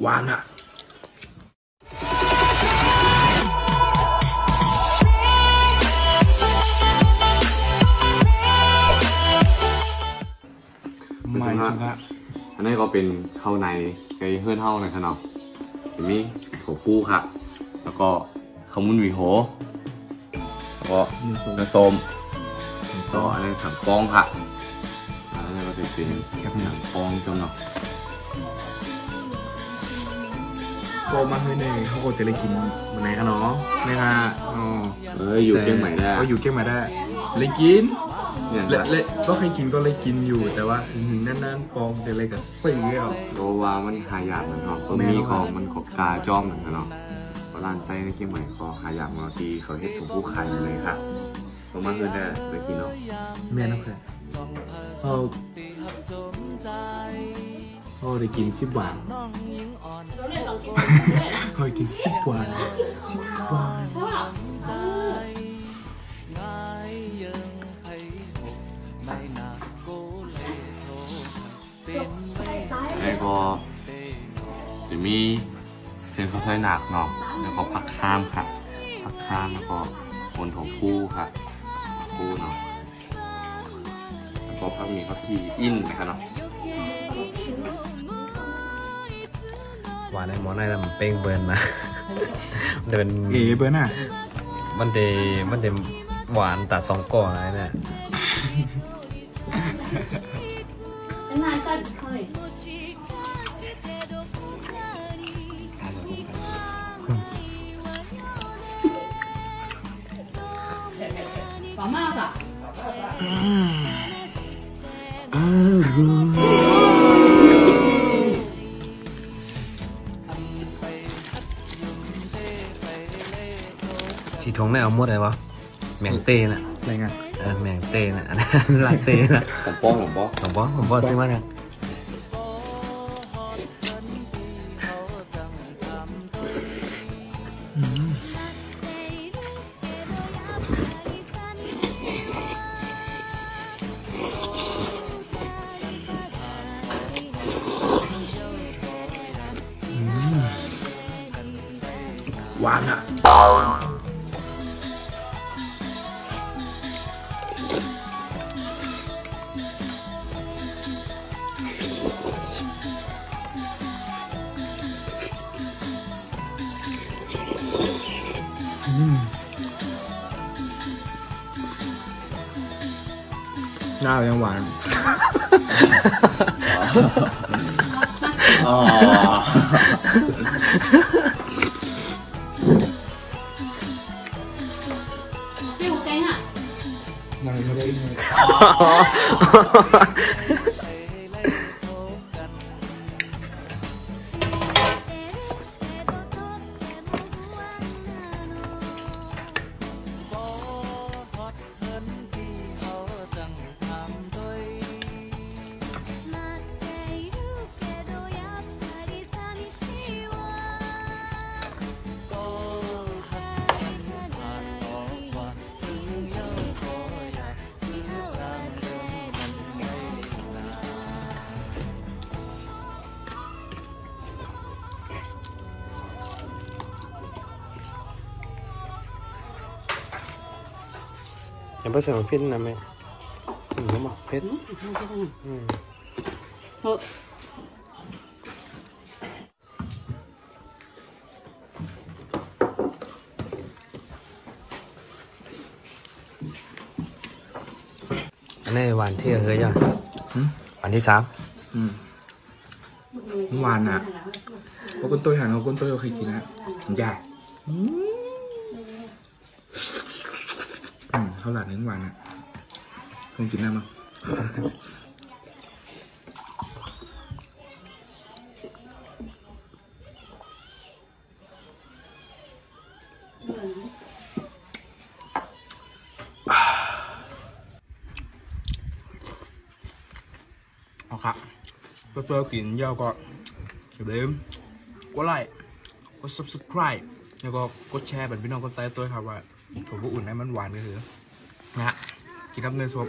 หวานอ่ะไม่ใช่ละอันนี้ก็เป็นข้าวในไก่เฮื่อนเท่าในขนมมีถั่วปูค่ะแล้วก็ข้าวมุนหวีโหแล้วก็เนื้อส้มก็อันนี้ถังฟองค่ะอันนี้ก็จะเป็นถังฟองจนเนาะก็มาเฮ้ยเนี่ยเขาก็จะได้กินวันไหนกันเนาะนี่ค่ะอยู่เชียงใหม่ได้ก็อยู่เชียงใหม่ได้เลยกินเละก็ให้กินก็เลยกินอยู่แต่ว่านั่นปองเดี๋ยวเลยกับสี่อ่ะโรว่ามันหายากเหมือนกันก็มีของมันก็กาจ้อมเหมือนกันเนาะร้านไส้ในเชียงใหม่ก็หายากมาทีเขาเฮ็ดถุงผู้ไข่เลยค่ะประมาณนั้นได้ไปกินเนาะแม่น้องแค่เขาได้กิน10 วันเขากิน10 วันแล้วก็จะมีเป็นข้าวไส้หนักเนาะแล้วก็ผักข้ามค่ะผักข้ามแล้วก็บนถั่วพูค่ะพูเนาะแล้วก็ผักมีผักชีอินนะคะเนาะหวานในหมอในลำเป้งเบิร์นนะมันเป็นเบิร์นอ่ะมันเดหวานแต่2 ก่อนอะไรเนี่ย好嘛的。สีทงได้เอาหมดเลยวะแมงเต้น่ะอะไรเงี้ยแมงเต้น่ะลาเต้น่ะผมป้องซื้อมาเนี่ยหวานอ่ะหน้ายังหวานยังไม่ได้ยังไม่ใส่หมกเพชรนะแม่หมกเพชรอันนี้หวานที่เคยยังหวานที่3หวานอ่ะเพราะคนตัวหันเขาคนตัวเราเคยกินนะยากเท่าไหร่นึงหวานอ่ะคงกินได้มั้งเอาค่ะก็ตัวกินยาวก็อย่าลืมกดไลค์กด subscribe แล้วก็กดแชร์แบบพี่น้องคนใต้ตัวครับว่าผมก็อุ่นให้มันหวานเลยนะกินน้ำเนยสด